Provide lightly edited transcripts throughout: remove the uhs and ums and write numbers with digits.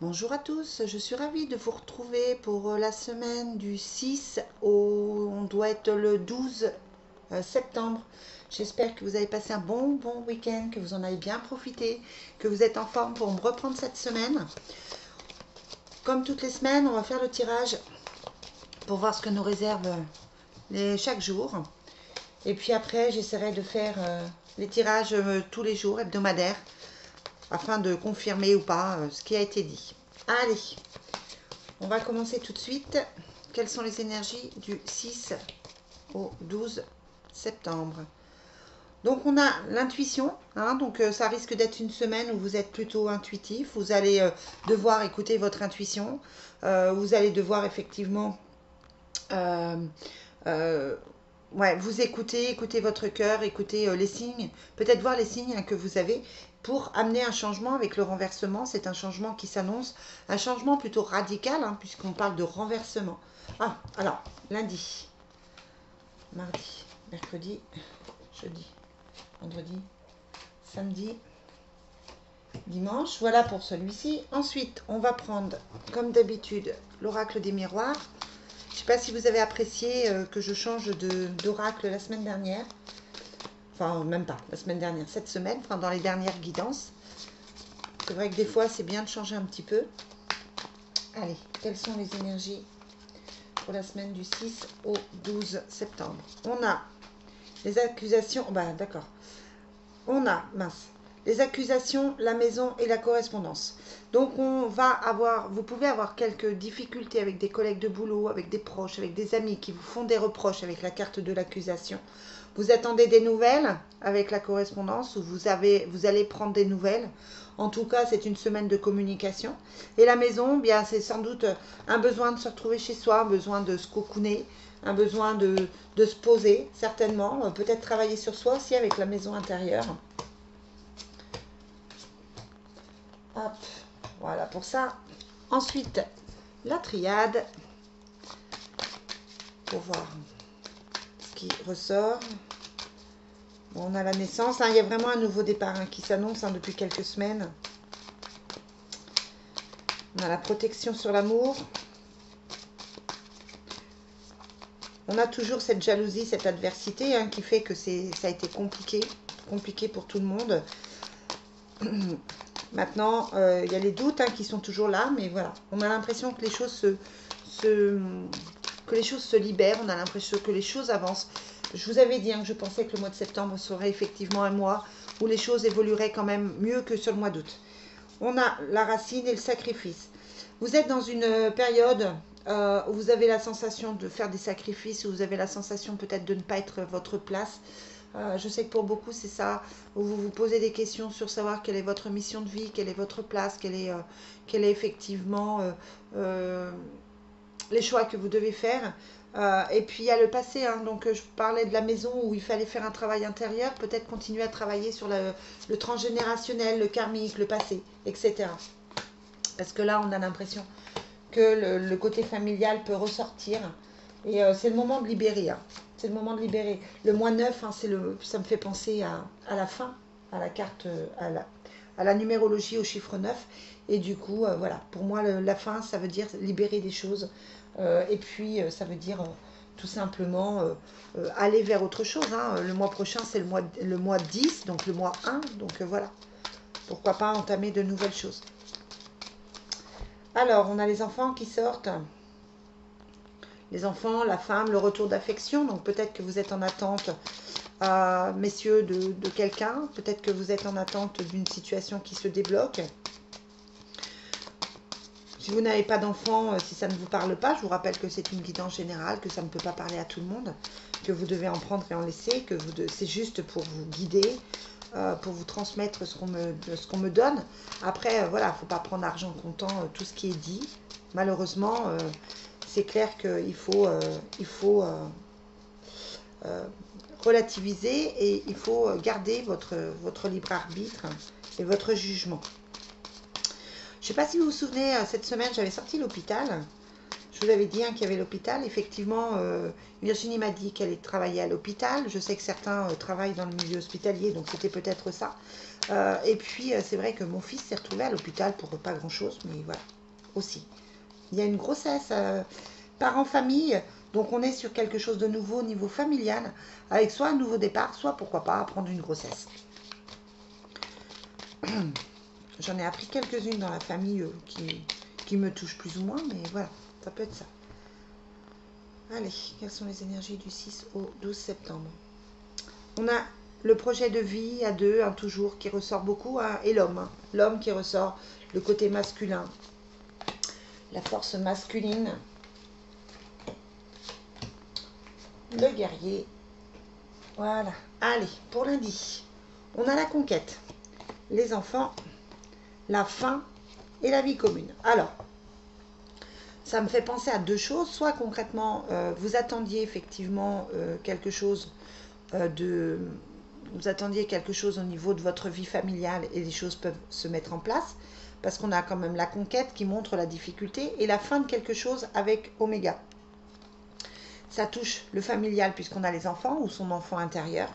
Bonjour à tous, je suis ravie de vous retrouver pour la semaine du 6 au... On doit être le 12 septembre. J'espère que vous avez passé un bon week-end, que vous en avez bien profité, que vous êtes en forme pour me reprendre cette semaine. Comme toutes les semaines, on va faire le tirage pour voir ce que nous réserve chaque jour. Et puis après, j'essaierai de faire les tirages tous les jours, hebdomadaires, afin de confirmer ou pas ce qui a été dit. Allez, on va commencer tout de suite. Quelles sont les énergies du 6 au 12 septembre? Donc on a l'intuition, hein, donc ça risque d'être une semaine où vous êtes plutôt intuitif. Vous allez devoir écouter votre intuition. Vous allez devoir effectivement euh, euh, ouais, vous écouter votre cœur, écouter les signes, peut-être voir les signes que vous avez pour amener un changement avec le renversement. C'est un changement qui s'annonce, un changement plutôt radical, hein, puisqu'on parle de renversement. Ah, alors, lundi, mardi, mercredi, jeudi, vendredi, samedi, dimanche. Voilà pour celui-ci. Ensuite, on va prendre, comme d'habitude, l'oracle des miroirs. Je ne sais pas si vous avez apprécié que je change d'oracle la semaine dernière. Enfin, même pas la semaine dernière, cette semaine, enfin dans les dernières guidances. C'est vrai que des fois, c'est bien de changer un petit peu. Allez, quelles sont les énergies pour la semaine du 6 au 12 septembre? On a les accusations, bah d'accord. On a, mince, les accusations, la maison et la correspondance. Donc on va avoir, vous pouvez avoir quelques difficultés avec des collègues de boulot, avec des proches, avec des amis qui vous font des reproches avec la carte de l'accusation. Vous attendez des nouvelles avec la correspondance ou vous allez prendre des nouvelles. En tout cas, c'est une semaine de communication. Et la maison, bien, c'est sans doute un besoin de se retrouver chez soi, un besoin de se cocooner, un besoin de se poser, certainement. Peut-être travailler sur soi aussi avec la maison intérieure. Hop, voilà pour ça. Ensuite, la triade, pour voir ce qui ressort. Bon, on a la naissance, hein, il y a vraiment un nouveau départ hein, qui s'annonce hein, depuis quelques semaines. On a la protection sur l'amour. On a toujours cette jalousie, cette adversité hein, qui fait que ça a été compliqué pour tout le monde. Maintenant, il y a les doutes hein, qui sont toujours là, mais voilà. On a l'impression que les choses se libèrent, on a l'impression que les choses avancent. Je vous avais dit hein, que je pensais que le mois de septembre serait effectivement un mois où les choses évolueraient quand même mieux que sur le mois d'août. On a la racine et le sacrifice. Vous êtes dans une période où vous avez la sensation de faire des sacrifices, où vous avez la sensation peut-être de ne pas être votre place. Je sais que pour beaucoup c'est ça, où vous vous posez des questions sur savoir quelle est votre mission de vie, quelle est votre place, quelle est effectivement les choix que vous devez faire. Et puis il y a le passé, hein, donc je parlais de la maison où il fallait faire un travail intérieur, peut-être continuer à travailler sur le transgénérationnel, le karmique, le passé, etc. Parce que là on a l'impression que le côté familial peut ressortir. Et c'est le moment de libérer. Hein. C'est le moment de libérer. Le mois 9, hein, ça me fait penser à la fin, à la carte, à la numérologie au chiffre 9. Et du coup, voilà, pour moi, la fin, ça veut dire libérer des choses. Et puis, ça veut dire tout simplement aller vers autre chose. Hein. Le mois prochain, c'est le mois 10, donc le mois 1. Donc voilà, pourquoi pas entamer de nouvelles choses. Alors, on a les enfants qui sortent. Les enfants, la femme, le retour d'affection. Donc peut-être que vous êtes en attente, messieurs, de quelqu'un. Peut-être que vous êtes en attente d'une situation qui se débloque. Si vous n'avez pas d'enfant, si ça ne vous parle pas, je vous rappelle que c'est une guidance générale, que ça ne peut pas parler à tout le monde, que vous devez en prendre et en laisser, que c'est juste pour vous guider, pour vous transmettre ce qu'on me donne. Après, voilà, il ne faut pas prendre argent comptant tout ce qui est dit. Malheureusement, c'est clair qu'il faut, relativiser et il faut garder votre libre arbitre et votre jugement. Je ne sais pas si vous vous souvenez, cette semaine, j'avais sorti l'hôpital. Je Je vous avais dit hein, qu'il y avait l'hôpital. Effectivement, Virginie m'a dit qu'elle travaillait à l'hôpital. Je sais que certains travaillent dans le milieu hospitalier, donc c'était peut-être ça. Et puis, c'est vrai que mon fils s'est retrouvé à l'hôpital pour pas grand-chose, mais voilà, aussi. Il y a une grossesse, parents-famille, donc on est sur quelque chose de nouveau au niveau familial, avec soit un nouveau départ, soit pourquoi pas prendre une grossesse. J'en ai appris quelques-unes dans la famille qui me touchent plus ou moins, mais voilà, ça peut être ça. Allez, quelles sont les énergies du 6 au 12 septembre? On a le projet de vie à deux, hein, toujours, qui ressort beaucoup, hein, et l'homme. Hein, l'homme qui ressort, le côté masculin, la force masculine, le guerrier. Voilà. Allez, pour lundi, on a la conquête, les enfants, la faim et la vie commune. Alors, ça me fait penser à deux choses. Soit concrètement, vous attendiez effectivement quelque chose vous attendiez quelque chose au niveau de votre vie familiale et les choses peuvent se mettre en place parce qu'on a quand même la conquête qui montre la difficulté et la fin de quelque chose avec Oméga. Ça touche le familial puisqu'on a les enfants ou son enfant intérieur.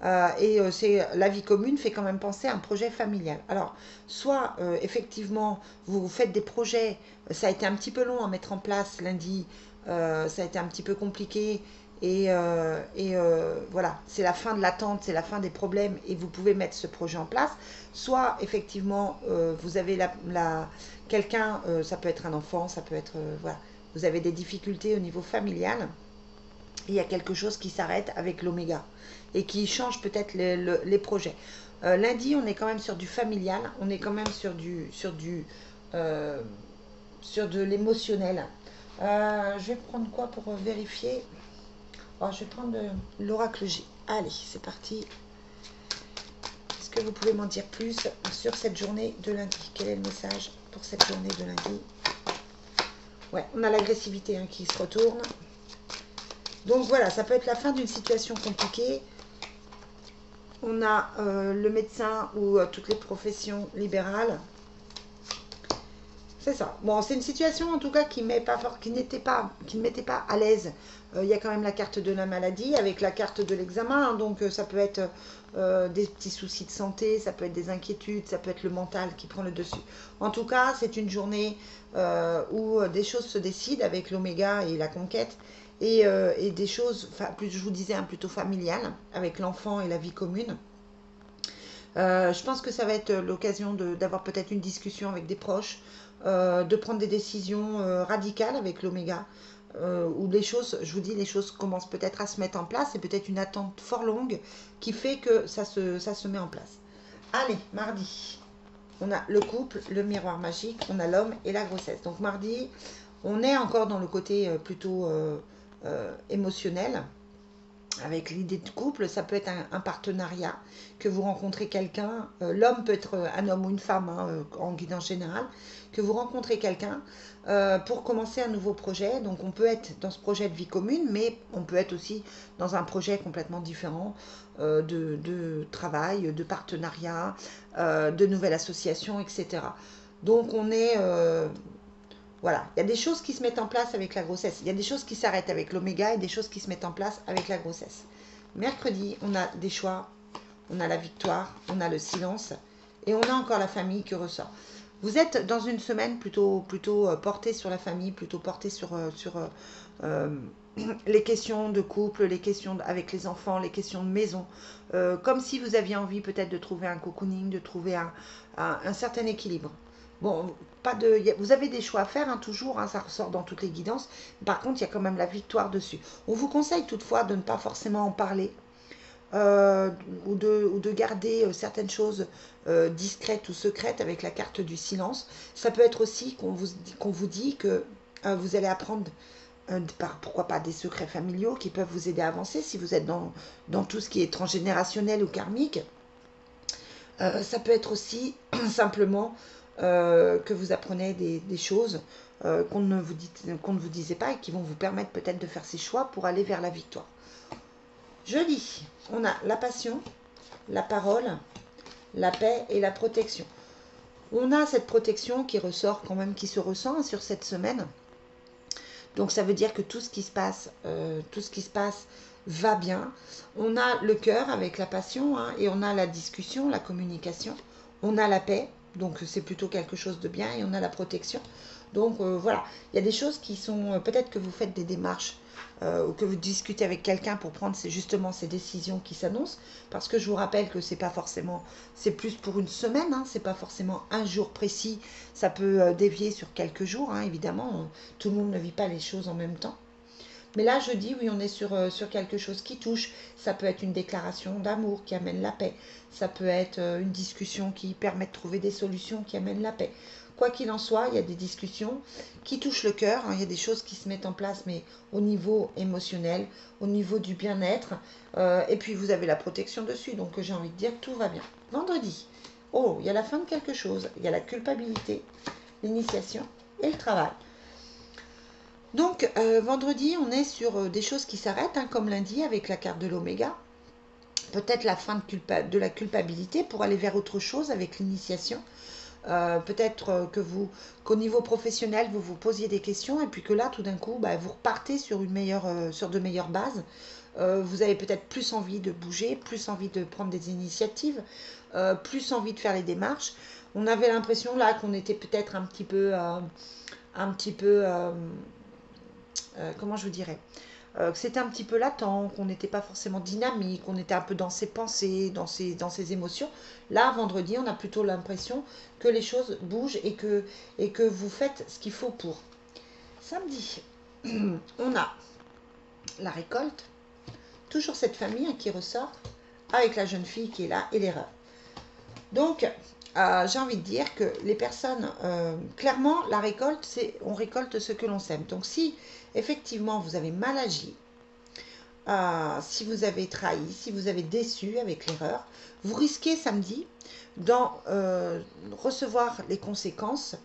C'est la vie commune fait quand même penser à un projet familial. Alors, soit effectivement, vous faites des projets, ça a été un petit peu long à mettre en place lundi, ça a été un petit peu compliqué, voilà, c'est la fin de l'attente, c'est la fin des problèmes, et vous pouvez mettre ce projet en place. Soit effectivement, vous avez quelqu'un, ça peut être un enfant, ça peut être, voilà, vous avez des difficultés au niveau familial, il y a quelque chose qui s'arrête avec l'oméga et qui change peut-être les projets. Lundi, on est quand même sur du familial, on est quand même sur de l'émotionnel. Je vais prendre quoi pour vérifier? Je vais prendre l'oracle G. Allez, c'est parti. Est-ce que vous pouvez m'en dire plus sur cette journée de lundi? Quel est le message pour cette journée de lundi? Ouais, on a l'agressivité hein, qui se retourne. Donc voilà, ça peut être la fin d'une situation compliquée. On a le médecin ou toutes les professions libérales. C'est ça. Bon, c'est une situation en tout cas qui ne mettait pas à l'aise. Il y a quand même la carte de la maladie avec la carte de l'examen. Hein, donc ça peut être des petits soucis de santé, ça peut être des inquiétudes, ça peut être le mental qui prend le dessus. En tout cas, c'est une journée où des choses se décident avec l'oméga et la conquête. Et des choses, je vous disais, hein, plutôt familiales, avec l'enfant et la vie commune. Je pense que ça va être l'occasion d'avoir peut-être une discussion avec des proches, de prendre des décisions radicales avec l'oméga, où les choses, je vous dis, les choses commencent peut-être à se mettre en place, et peut-être une attente fort longue qui fait que ça se met en place. Allez, mardi, on a le couple, le miroir magique, on a l'homme et la grossesse. Donc mardi, on est encore dans le côté plutôt émotionnel, avec l'idée de couple. Ça peut être un partenariat, que vous rencontrez quelqu'un, l'homme peut être un homme ou une femme, hein, en guidance générale, que vous rencontrez quelqu'un pour commencer un nouveau projet. Donc on peut être dans ce projet de vie commune, mais on peut être aussi dans un projet complètement différent de travail, de partenariat, de nouvelle association, etc. Donc on est... voilà, il y a des choses qui se mettent en place avec la grossesse. Il y a des choses qui s'arrêtent avec l'oméga et des choses qui se mettent en place avec la grossesse. Mercredi, on a des choix, on a la victoire, on a le silence et on a encore la famille qui ressort. Vous êtes dans une semaine plutôt portée sur la famille, plutôt portée sur les questions de couple, les questions avec les enfants, les questions de maison. Comme si vous aviez envie peut-être de trouver un cocooning, de trouver un certain équilibre. Bon, vous avez des choix à faire, hein, toujours, hein, ça ressort dans toutes les guidances. Par contre, il y a quand même la victoire dessus. On vous conseille toutefois de ne pas forcément en parler, ou de garder certaines choses discrètes ou secrètes avec la carte du silence. Ça peut être aussi qu'on vous dit que vous allez apprendre, pourquoi pas, des secrets familiaux qui peuvent vous aider à avancer si vous êtes dans tout ce qui est transgénérationnel ou karmique. Ça peut être aussi simplement que vous apprenez des choses qu'on ne vous disait pas et qui vont vous permettre peut-être de faire ces choix pour aller vers la victoire. Jeudi, on a la passion, la parole, la paix et la protection. On a cette protection qui ressort quand même, qui se ressent sur cette semaine. Donc ça veut dire que tout ce qui se passe va bien. On a le cœur avec la passion, hein, et on a la discussion, la communication. On a la paix, donc c'est plutôt quelque chose de bien, et on a la protection. Donc voilà, il y a des choses qui sont, peut-être que vous faites des démarches ou que vous discutez avec quelqu'un pour prendre justement ces décisions qui s'annoncent, parce que je vous rappelle que c'est pas forcément, c'est plus pour une semaine, hein, c'est pas forcément un jour précis, ça peut dévier sur quelques jours, hein, évidemment, tout le monde ne vit pas les choses en même temps. Mais là, je dis, oui, on est sur quelque chose qui touche. Ça peut être une déclaration d'amour qui amène la paix. Ça peut être une discussion qui permet de trouver des solutions qui amènent la paix. Quoi qu'il en soit, il y a des discussions qui touchent le cœur, hein. Il y a des choses qui se mettent en place, mais au niveau émotionnel, au niveau du bien-être. Et puis, vous avez la protection dessus. Donc, j'ai envie de dire que tout va bien. Vendredi, oh, il y a la fin de quelque chose. Il y a la culpabilité, l'initiation et le travail. Donc, vendredi, on est sur des choses qui s'arrêtent, hein, comme lundi avec la carte de l'oméga. Peut-être la fin de la culpabilité pour aller vers autre chose avec l'initiation. Peut-être qu'au niveau professionnel, vous vous posiez des questions et puis que là, tout d'un coup, bah, vous repartez sur sur de meilleures bases. Vous avez peut-être plus envie de bouger, plus envie de prendre des initiatives, plus envie de faire les démarches. On avait l'impression là qu'on était peut-être comment je vous dirais, que c'était un petit peu latent, qu'on n'était pas forcément dynamique, qu'on était un peu dans ses pensées, dans ses émotions. Là, vendredi, on a plutôt l'impression que les choses bougent et que vous faites ce qu'il faut pour. Samedi, on a la récolte, toujours cette famille, hein, qui ressort, avec la jeune fille qui est là et l'erreur. Donc, j'ai envie de dire que les personnes, clairement, la récolte, c'est on récolte ce que l'on sème. Donc, si effectivement vous avez mal agi, si vous avez trahi, si vous avez déçu avec l'erreur, vous risquez samedi d'en recevoir les conséquences,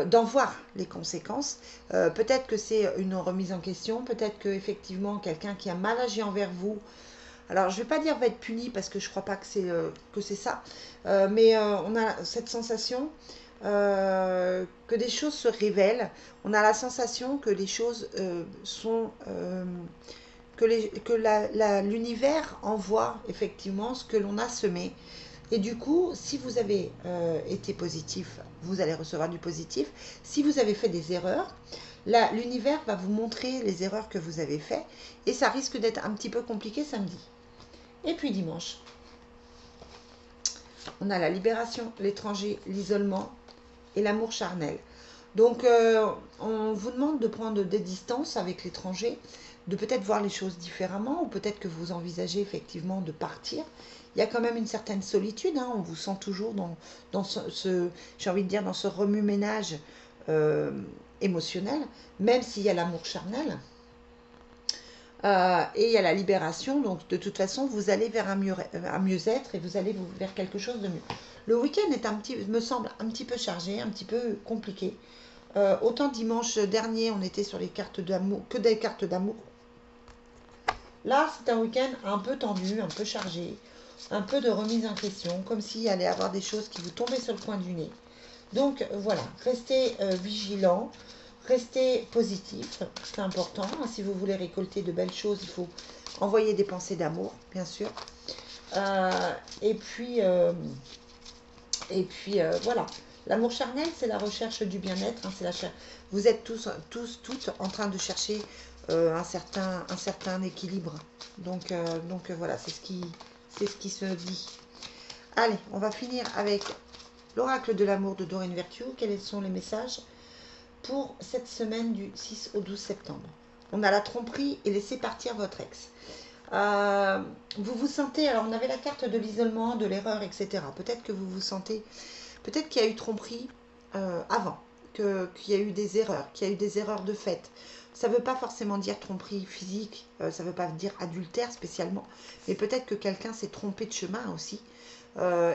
d'en voir les conséquences. Peut-être que c'est une remise en question, peut-être que effectivement quelqu'un qui a mal agi envers vous, alors je ne vais pas dire va être puni parce que je ne crois pas que c'est ça, mais on a cette sensation que des choses se révèlent, on a la sensation que les choses sont... que l'univers envoie effectivement ce que l'on a semé. Et du coup, si vous avez été positif, vous allez recevoir du positif. Si vous avez fait des erreurs, l'univers va vous montrer les erreurs que vous avez faites. Et ça risque d'être un petit peu compliqué samedi. Et puis dimanche, on a la libération, l'étranger, l'isolement et l'amour charnel. Donc, on vous demande de prendre des distances avec l'étranger, de peut-être voir les choses différemment, ou peut-être que vous envisagez effectivement de partir. Il y a quand même une certaine solitude, hein, on vous sent toujours dans j'ai envie de dire, dans ce remue-ménage émotionnel, même s'il y a l'amour charnel. Et il y a la libération, donc de toute façon, vous allez vers un mieux-être et vous allez vers quelque chose de mieux. Le week-end me semble un petit peu chargé, un petit peu compliqué. Autant dimanche dernier, on était sur les cartes d'amour, que des cartes d'amour. Là, c'est un week-end un peu tendu, un peu chargé, un peu de remise en question, comme s'il allait y avoir des choses qui vous tombaient sur le coin du nez. Donc voilà, restez vigilants, restez positif, c'est important. Si vous voulez récolter de belles choses, il faut envoyer des pensées d'amour, bien sûr. Et puis voilà. L'amour charnel, c'est la recherche du bien-être. Hein, vous êtes toutes en train de chercher un certain équilibre. Donc voilà, c'est ce qui se dit. Allez, on va finir avec l'oracle de l'amour de Doreen Virtue. Quels sont les messages pour cette semaine du 6 au 12 septembre? On a la tromperie et laissez partir votre ex. Vous vous sentez, alors on avait la carte de l'isolement, de l'erreur, etc. Peut-être que vous vous sentez, peut-être qu'il y a eu tromperie avant, qu'il y a eu des erreurs, qu'il y a eu des erreurs de fait. Ça ne veut pas forcément dire tromperie physique, ça ne veut pas dire adultère spécialement, mais peut-être que quelqu'un s'est trompé de chemin aussi.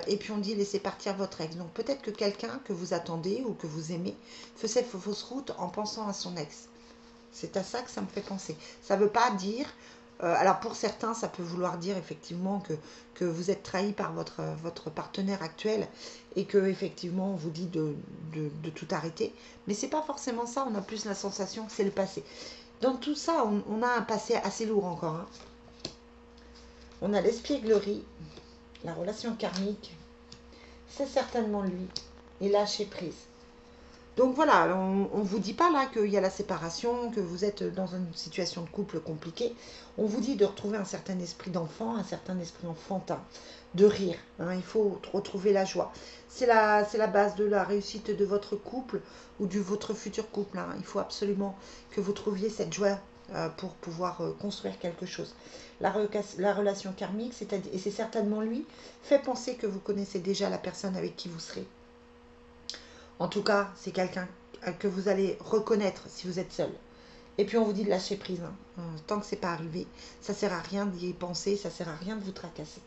Et puis on dit laissez partir votre ex. Donc peut-être que quelqu'un que vous attendez ou que vous aimez faisait fausse route en pensant à son ex. C'est à ça que ça me fait penser. Ça ne veut pas dire Alors pour certains, ça peut vouloir dire effectivement que vous êtes trahi par votre partenaire actuel et que effectivement on vous dit de tout arrêter. Mais c'est pas forcément ça, on a plus la sensation que c'est le passé. Dans tout ça, on a un passé assez lourd encore. Hein. On a l'espièglerie, la relation karmique, c'est certainement lui, et lâcher prise. Donc voilà, on ne vous dit pas là qu'il y a la séparation, que vous êtes dans une situation de couple compliquée. On vous dit de retrouver un certain esprit d'enfant, un certain esprit enfantin, de rire. Hein, il faut retrouver la joie. C'est la base de la réussite de votre couple ou de votre futur couple. Hein. Il faut absolument que vous trouviez cette joie pour pouvoir construire quelque chose. La relation karmique, et c'est certainement lui, fait penser que vous connaissez déjà la personne avec qui vous serez. En tout cas, c'est quelqu'un que vous allez reconnaître si vous êtes seul. Et puis on vous dit de lâcher prise. Hein. Tant que c'est pas arrivé, ça sert à rien d'y penser, ça sert à rien de vous tracasser.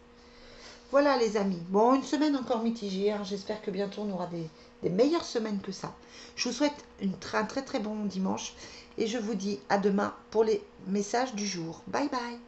Voilà les amis. Bon, une semaine encore mitigée. Hein. J'espère que bientôt on aura des meilleures semaines que ça. Je vous souhaite un très très bon dimanche. Et je vous dis à demain pour les messages du jour. Bye bye.